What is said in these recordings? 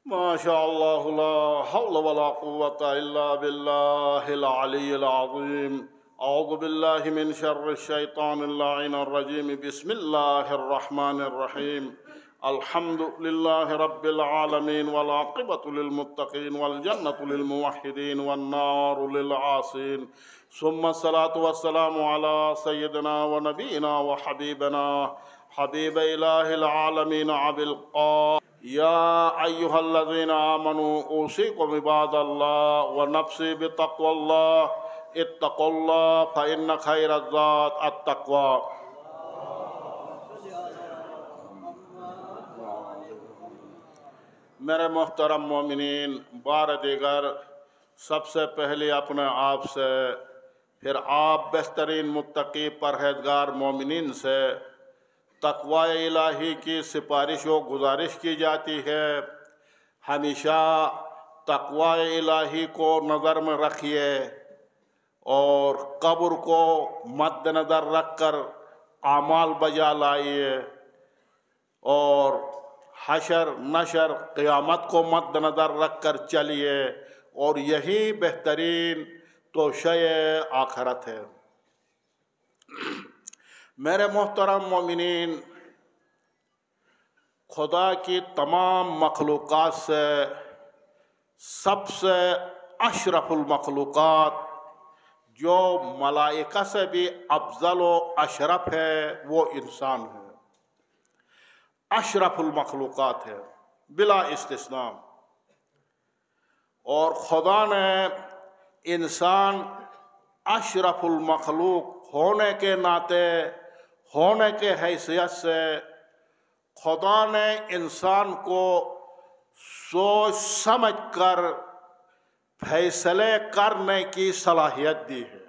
ما شاء الله لا حول ولا قوة إلا بالله العلي العظيم. أعوذ بالله من شر الشيطان اللعين الرجيم. بسم الله الرحمن الرحيم. الحمد لله رب العالمين والعاقبة للمتقين والجنة للموحدين والنار للعاصين. ثم الصلاة والسلام على سيدنا ونبينا وحبيبنا حبيب إله العالمين أبي القاسم. يا أيها الذين آمنوا أوصيكم عباد الله ونفسي بتقوى الله. اتقوا الله فإن خير الزاد التقوى. میرے محترم مومنین، بار دیگر سب سے پہلے اپنے آپ سے، پھر آپ بہترین متقی پرہیزگار مومنین سے تقوی الہی کی سفارش و گزارش کی جاتی ہے۔ ہمیشہ تقوی الہی کو نظر میں رکھیے اور قبر کو مد نظر رکھ کر اعمال بجا لائیے، اور حشر نشر قیامت کو مد نظر رکھ کر چلیے، اور یہی بہترین توشہ آخرت ہے۔ میرے محترم مومنین، خدا کی تمام مخلوقات سے سب سے اشرف المخلوقات، جو ملائکہ سے بھی افضل و اشرف ہے، وہ انسان ہے۔ اشرف المخلوقات ہے بلا استثناء۔ اور خدا نے انسان اشرف المخلوق ہونے کے ناطے، ہونے کے حیثیت سے، خدا نے انسان کو سوچ سمجھ کر فیصلے کرنے کی صلاحیت دی ہے۔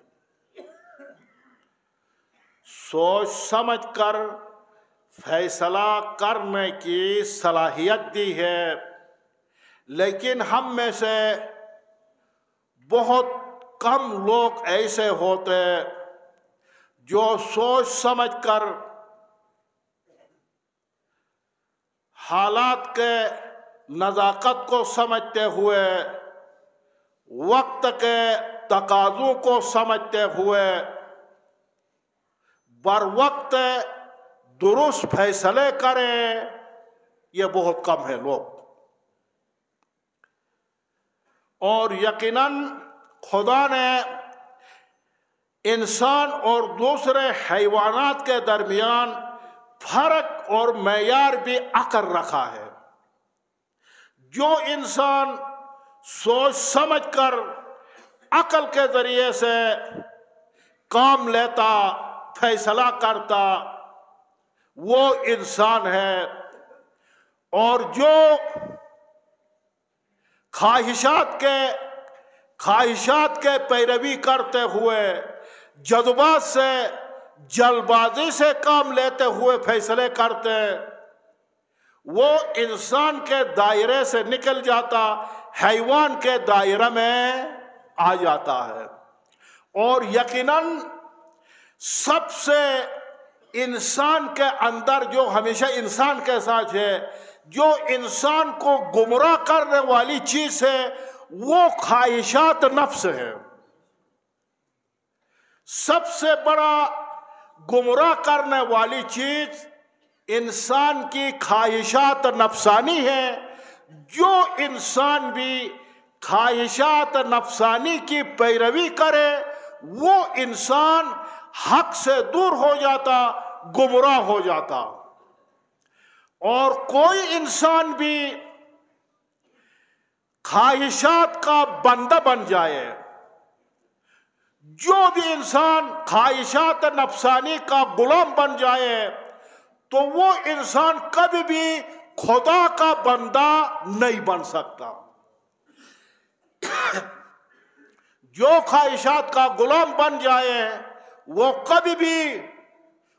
سوچ سمجھ کر فیصلہ کرنے کی صلاحیت دی ہے، لیکن ہم میں سے بہت کم لوگ ایسے ہوتے جو سوچ سمجھ کر حالات کے نزاکت کو سمجھتے ہوئے، وقت کے تقاضوں کو سمجھتے ہوئے بر وقت درست فیصلے کریں، یہ بہت کم ہے لوگ۔ اور یقیناً خدا نے انسان اور دوسرے حیوانات کے درمیان فرق اور معیار بھی عقل رکھا ہے۔ جو انسان سوچ سمجھ کر عقل کے ذریعے سے کام لیتا، فیصلہ کرتا، وہ انسان ہے۔ اور جو خواہشات کے پیروی کرتے ہوئے، جذبات سے، جلد بازی سے کام لیتے ہوئے فیصلے کرتے، وہ انسان کے دائرے سے نکل جاتا، حیوان کے دائرے میں آ جاتا ہے۔ اور یقیناً سب سے انسان کے اندر جو ہمیشہ انسان کے ساتھ ہے، جو انسان کو گمراہ کرنے والی چیز ہے، وہ خواہشات نفس ہے۔ سب سے بڑا گمراہ کرنے والی چیز انسان کی خواہشات نفسانی ہے۔ جو انسان بھی خواہشات نفسانی کی پیروی کرے، وہ انسان حق سے دور ہو جاتا، گمراہ ہو جاتا۔ اور کوئی انسان بھی خواہشات کا بندہ بن جائے، جو بھی انسان خواہشات نفسانی کا غلام بن جائے، تو وہ انسان کبھی بھی خدا کا بندہ نہیں بن سکتا۔ جو خواہشات کا غلام بن جائے، وہ کبھی بھی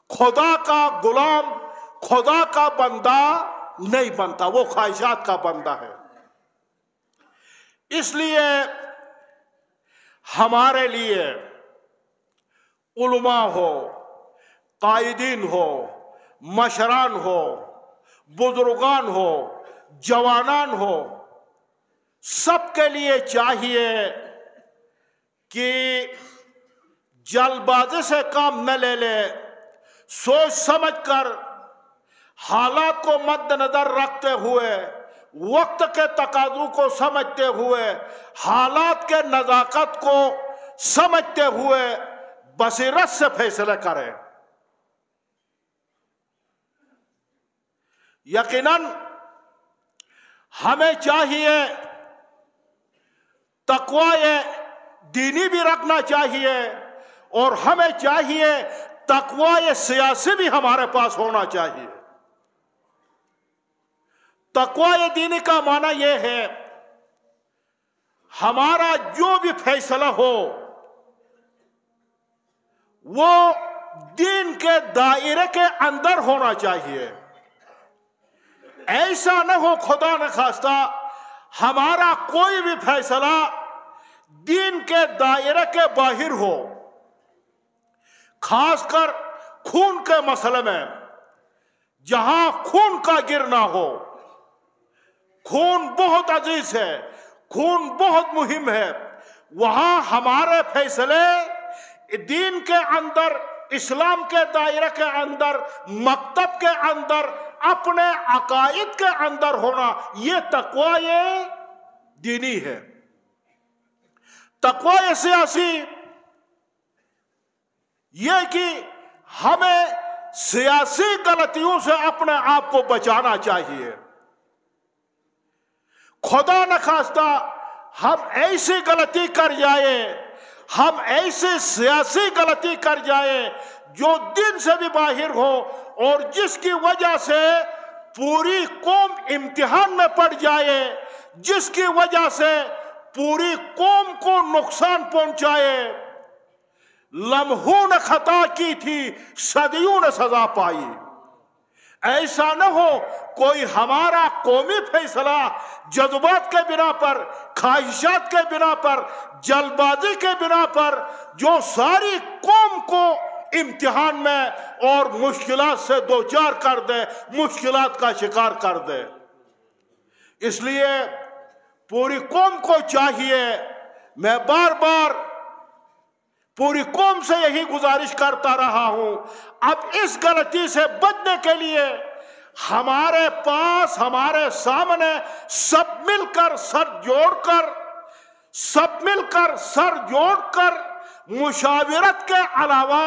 خدا کا غلام، خدا کا بندہ نہیں بنتا، وہ خواہشات کا بندہ ہے۔ اس لیے ہمارے لیے علماء ہو، قائدین ہو، مشران ہو، بزرگان ہو، جوانان ہو، سب کے لیے چاہیے کہ جلد بازی سے کام نہ لے لے، سوچ سمجھ کر حالات کو مد نظر رکھتے ہوئے، وقت کے تقاضوں کو سمجھتے ہوئے، حالات کے نزاکت کو سمجھتے ہوئے بصیرت سے فیصلے کرے۔ یقیناً ہمیں چاہیے تقوی دینی بھی رکھنا چاہیے، اور ہمیں چاہیے تقوی سیاسی بھی ہمارے پاس ہونا چاہیے۔ تقوی دینی کا معنی یہ ہے ہمارا جو بھی فیصلہ ہو وہ دین کے دائرے کے اندر ہونا چاہیے۔ ایسا نہ ہو خدا نخواستہ ہمارا کوئی بھی فیصلہ دین کے دائرے کے باہر ہو، خاص کر خون کے مسئلے میں، جہاں خون کا گرنا ہو۔ خون بہت عزیز ہے، خون بہت مہم ہے، وہاں ہمارے فیصلے دین کے اندر، اسلام کے دائرے کے اندر، مکتب کے اندر، اپنے عقائد کے اندر ہونا، یہ تقوی دینی ہے۔ تقوی سیاسی یہ کہ ہمیں سیاسی غلطیوں سے اپنے آپ کو بچانا چاہیے۔ خدا نخواستہ ہم ایسی غلطی کر جائیں، ہم ایسی سیاسی غلطی کر جائیں جو دین سے بھی باہر ہو، اور جس کی وجہ سے پوری قوم امتحان میں پڑ جائے، جس کی وجہ سے پوری قوم کو نقصان پہنچائے۔ لمحوں نے خطا کی تھی، صدیوں نے سزا پائی۔ ایسا نہ ہو کوئی ہمارا قومی فیصلہ جذبات کے بنا پر، خواہشات کے بنا پر، جلد بازی کے بنا پر جو ساری قوم کو امتحان میں اور مشکلات سے دوچار کر دے، مشکلات کا شکار کر دے۔ اس لیے پوری قوم کو چاہیے، میں بار بار پوری قوم سے یہی گزارش کرتا رہا ہوں، اب اس غلطی سے بچنے کے لیے ہمارے پاس، ہمارے سامنے سب مل کر سر جوڑ کر مشاورت کے علاوہ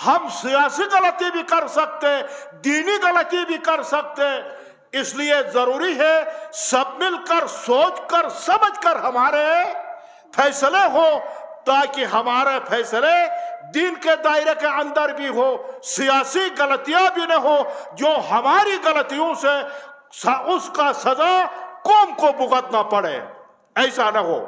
ہم سیاسی غلطی بھی کر سکتے، دینی غلطی بھی کر سکتے۔ اس لیے ضروری ہے سب مل کر، سوچ کر، سمجھ کر ہمارے فیصلے ہو، تاکہ ہمارے فیصلے دین کے دائرے کے اندر بھی ہو، سیاسی غلطیاں بھی نہ ہو جو ہماری غلطیوں سے اس کا سزا قوم کو بھگتنا پڑے، ایسا نہ ہو۔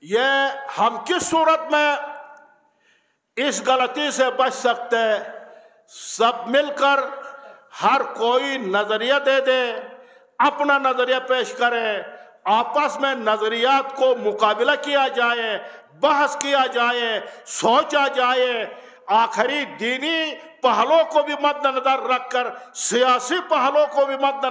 یہ ہم کس صورت میں اس غلطی سے بچ سکتے؟ سب مل کر ہر کوئی نظریہ دے دے، اپنا نظریہ پیش کرے، آپس میں نظریات کو مقابلہ کیا جائے، بحث کیا جائے، سوچا جائے، آخری دینی پہلو کو بھی مد نظر رکھ کر، سیاسی پہلو کو بھی مد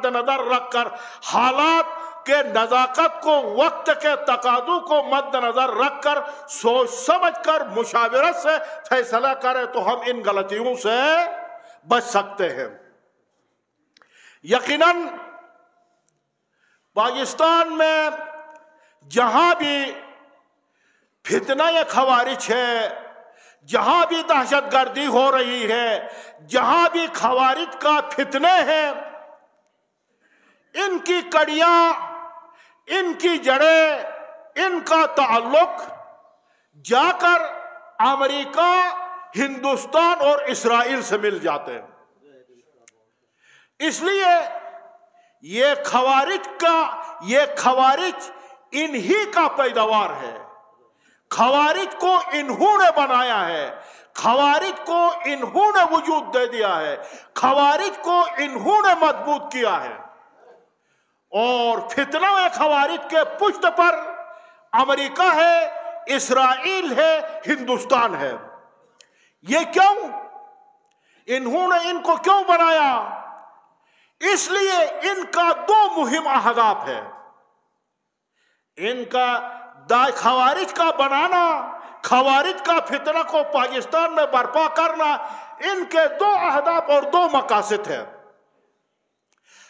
نظر رکھ کر، حالات کے نزاکت کو، وقت کے تقاضوں کو مد نظر رکھ کر، سوچ سمجھ کر مشاورت سے فیصلہ کرے تو ہم ان غلطیوں سے بچ سکتے ہیں۔ یقیناً پاکستان میں جہاں بھی فتنہ خوارج ہے، جہاں بھی دہشت گردی ہو رہی ہے، جہاں بھی خوارج کا فتنے ہیں، ان کی کڑیاں، ان کی جڑیں، ان کا تعلق جا کر امریکہ، ہندوستان اور اسرائیل سے مل جاتے ہیں۔ اس لیے یہ خوارج انہی کا پیداوار ہے، خوارج کو انہوں نے بنایا ہے، خوارج کو انہوں نے وجود دے دیا ہے، خوارج کو انہوں نے مضبوط کیا ہے، اور فتنہ خوارج کے پشت پر امریکہ ہے، اسرائیل ہے، ہندوستان ہے۔ یہ کیوں؟ انہوں نے ان کو کیوں بنایا؟ اس لیے ان کا دو مہم اہداف ہے۔ ان کا خوارج کا بنانا، خوارج کا فتنہ کو پاکستان میں برپا کرنا، ان کے دو اہداف اور دو مقاصد ہیں۔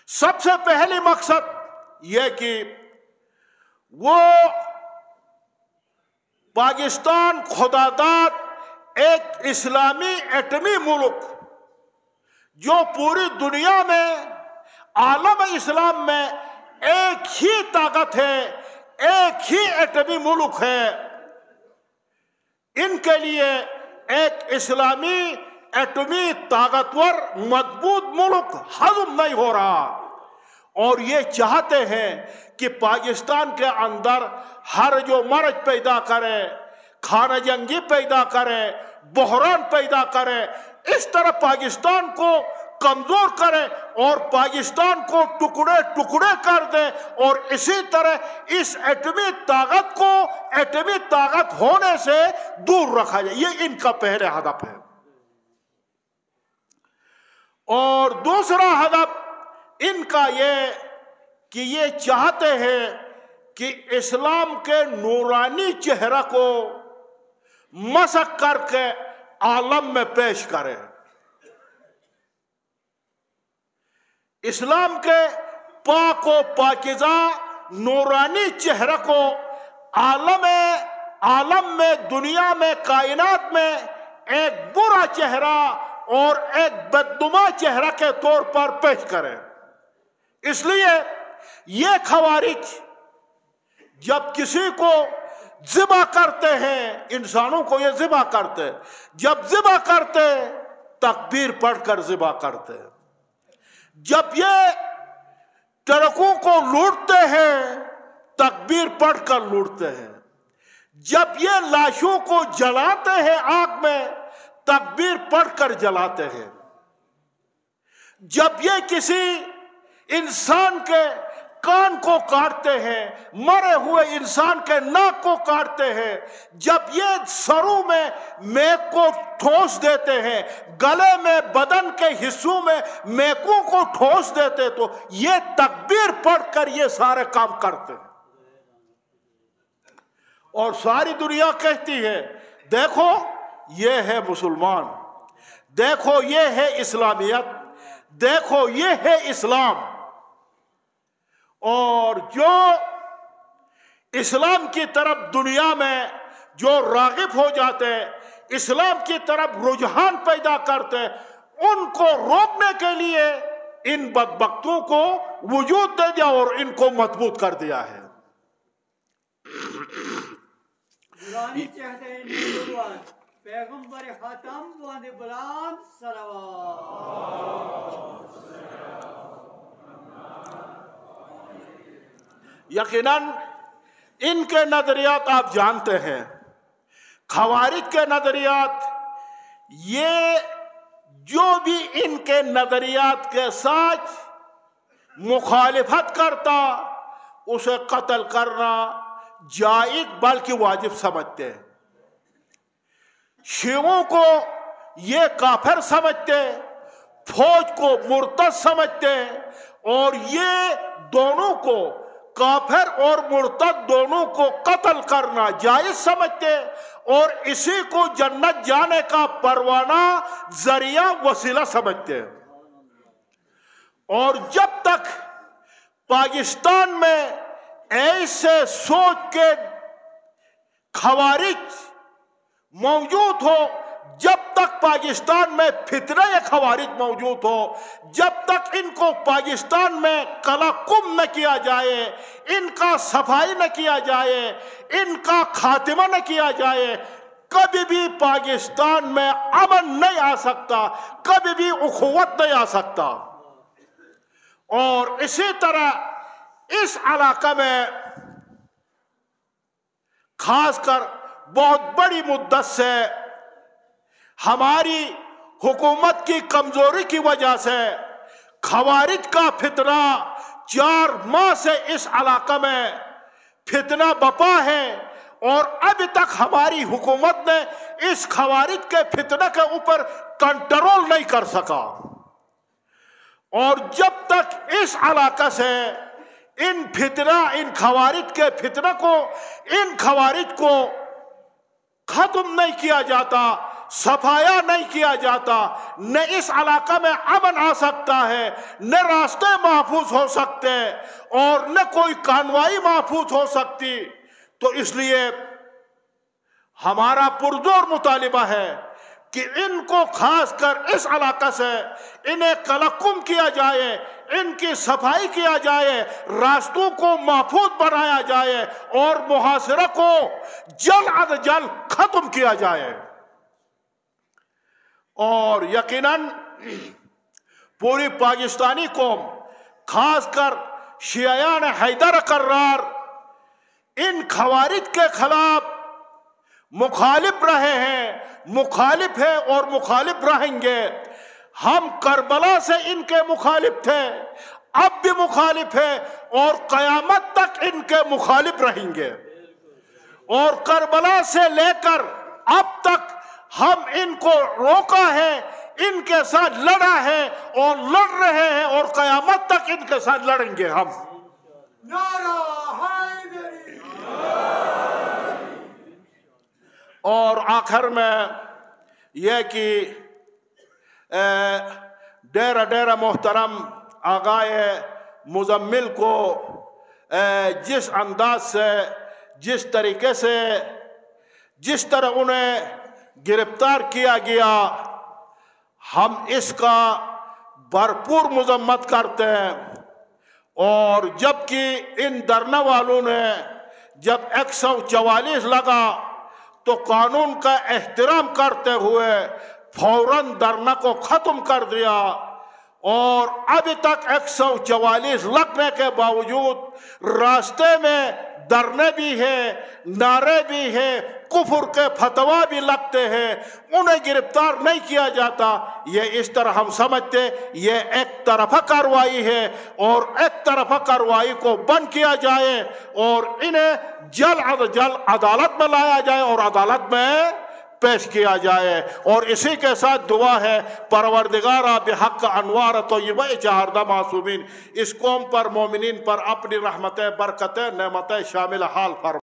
سب سے پہلی مقصد یہ کہ وہ پاکستان خدا داد ایک اسلامی ایٹمی ملک جو پوری دنیا میں، عالم اسلام میں ایک ہی طاقت ہے، ایک ہی ایٹمی ملک ہے، ان کے لیے ایک اسلامی ایٹمی طاقتور مضبوط ملک ہضم نہیں ہو رہا، اور یہ چاہتے ہیں کہ پاکستان کے اندر ہر جو مرض پیدا کرے، خانہ جنگی پیدا کرے، بحران پیدا کرے، اس طرح پاکستان کو کمزور کرے اور پاکستان کو ٹکڑے ٹکڑے کر دے، اور اسی طرح اس ایٹمی طاقت کو ایٹمی طاقت ہونے سے دور رکھا جائے۔ یہ ان کا پہلے ہدف ہے۔ اور دوسرا ہدف ان کا یہ کہ یہ چاہتے ہیں کہ اسلام کے نورانی چہرہ کو مسخ کر کے عالم میں پیش کرے، اسلام کے پاک و پاکیزہ نورانی چہرہ کو عالم میں، دنیا میں، کائنات میں ایک برا چہرہ اور ایک بدنما چہرہ کے طور پر پیش کرے۔ اس لیے یہ خوارج جب کسی کو ذبح کرتے ہیں، انسانوں کو یہ ذبح کرتے، جب ذبح کرتے تکبیر پڑھ کر ذبح کرتے، جب یہ ٹرکوں کو لوٹتے ہیں تکبیر پڑھ کر لوٹتے ہیں، جب یہ لاشوں کو جلاتے ہیں آگ میں تکبیر پڑھ کر جلاتے ہیں، جب یہ کسی انسان کے کان کو کاٹتے ہیں، مرے ہوئے انسان کے ناک کو کاٹتے ہیں، جب یہ سروں میں میک کو ٹھوس دیتے ہیں، گلے میں، بدن کے حصوں میں میکوں کو ٹھوس دیتے، تو یہ تکبیر پڑھ کر یہ سارے کام کرتے ہیں۔ اور ساری دنیا کہتی ہے دیکھو یہ ہے مسلمان، دیکھو یہ ہے اسلامیت، دیکھو یہ ہے اسلام۔ اور جو اسلام کی طرف دنیا میں جو راغب ہو جاتے، اسلام کی طرف رجحان پیدا کرتے، ان کو روکنے کے لیے ان بدبختوں کو وجود دے دیا اور ان کو مضبوط کر دیا ہے۔ پیغمبر خاتم وانے بلند صلوات۔ یقیناً ان کے نظریات آپ جانتے ہیں، خوارج کے نظریات، یہ جو بھی ان کے نظریات کے ساتھ مخالفت کرتا اسے قتل کرنا جائز بلکہ واجب سمجھتے ہیں۔ شیعوں کو یہ کافر سمجھتے، فوج کو مرتد سمجھتے، اور یہ دونوں کو، کافر اور مرتد دونوں کو قتل کرنا جائز سمجھتے، اور اسی کو جنت جانے کا پروانہ، ذریعہ، وسیلہ سمجھتے۔ اور جب تک پاکستان میں ایسے سوچ کے خوارج موجود ہو، جب تک پاکستان میں فتنہ خوارج موجود ہو، جب تک ان کو پاکستان میں قلع قم نہ کیا جائے، ان کا صفائی نہ کیا جائے، ان کا خاتمہ نہ کیا جائے، کبھی بھی پاکستان میں امن نہیں آ سکتا، کبھی بھی اخوت نہیں آ سکتا۔ اور اسی طرح اس علاقے میں خاص کر بہت بڑی مدت سے ہماری حکومت کی کمزوری کی وجہ سے خوارج کا فتنہ 4 ماہ سے اس علاقے میں فتنہ بپا ہے، اور ابھی تک ہماری حکومت نے اس خوارج کے فتنہ کے اوپر کنٹرول نہیں کر سکا، اور جب تک اس علاقہ سے ان خوارج کے فتنہ کو، ان خوارج کو ختم نہیں کیا جاتا، صفایا نہیں کیا جاتا، نہ اس علاقہ میں امن آ سکتا ہے، نہ راستے محفوظ ہو سکتے اور نہ کوئی کارروائی محفوظ ہو سکتی۔ تو اس لیے ہمارا پرزور مطالبہ ہے کہ ان کو خاص کر اس علاقہ سے انہیں قلقم کیا جائے، ان کی صفائی کیا جائے، راستوں کو محفوظ بنایا جائے اور محاصرہ کو جلد از جلد ختم کیا جائے۔ اور یقیناً پوری پاکستانی قوم، خاص کر شیعیان حیدر کرار، ان خوارج کے خلاف مخالف رہے ہیں، مخالف ہے اور مخالف رہیں گے۔ ہم کربلا سے ان کے مخالف تھے، اب بھی مخالف ہے اور قیامت تک ان کے مخالف رہیں گے، اور کربلا سے لے کر اب تک ہم ان کو روکا ہے، ان کے ساتھ لڑا ہے اور لڑ رہے ہیں، اور قیامت تک ان کے ساتھ لڑیں گے ہم۔ نعرہ حیدری۔ اور آخر میں یہ کہ ڈیرہ محترم آغائے مزمل کو جس انداز سے، جس طریقے سے، جس طرح انہیں گرفتار کیا گیا، ہم اس کا بھرپور مذمت کرتے ہیں۔ اور جبکہ ان دھرنا والوں نے جب 144 لگا تو قانون کا احترام کرتے ہوئے فوراً دھرنا کو ختم کر دیا، اور ابھی تک 144 لگنے کے باوجود راستے میں دھرنے بھی ہیں، نعرے بھی ہیں، کفر کے فتویٰ بھی لگتے ہیں، انہیں گرفتار نہیں کیا جاتا۔ یہ اس طرح ہم سمجھتے یہ ایک طرفہ کارروائی ہے، اور ایک طرفہ کارروائی کو بند کیا جائے اور انہیں جلد از جلد عدالت میں لایا جائے اور عدالت میں پیش کیا جائے۔ اور اسی کے ساتھ دعا ہے پروردگارہ بحق انوار طیبہ چہاردہ معصومین، اس قوم پر، مومنین پر اپنی رحمتیں، برکتیں، نعمتیں شامل حال فرما۔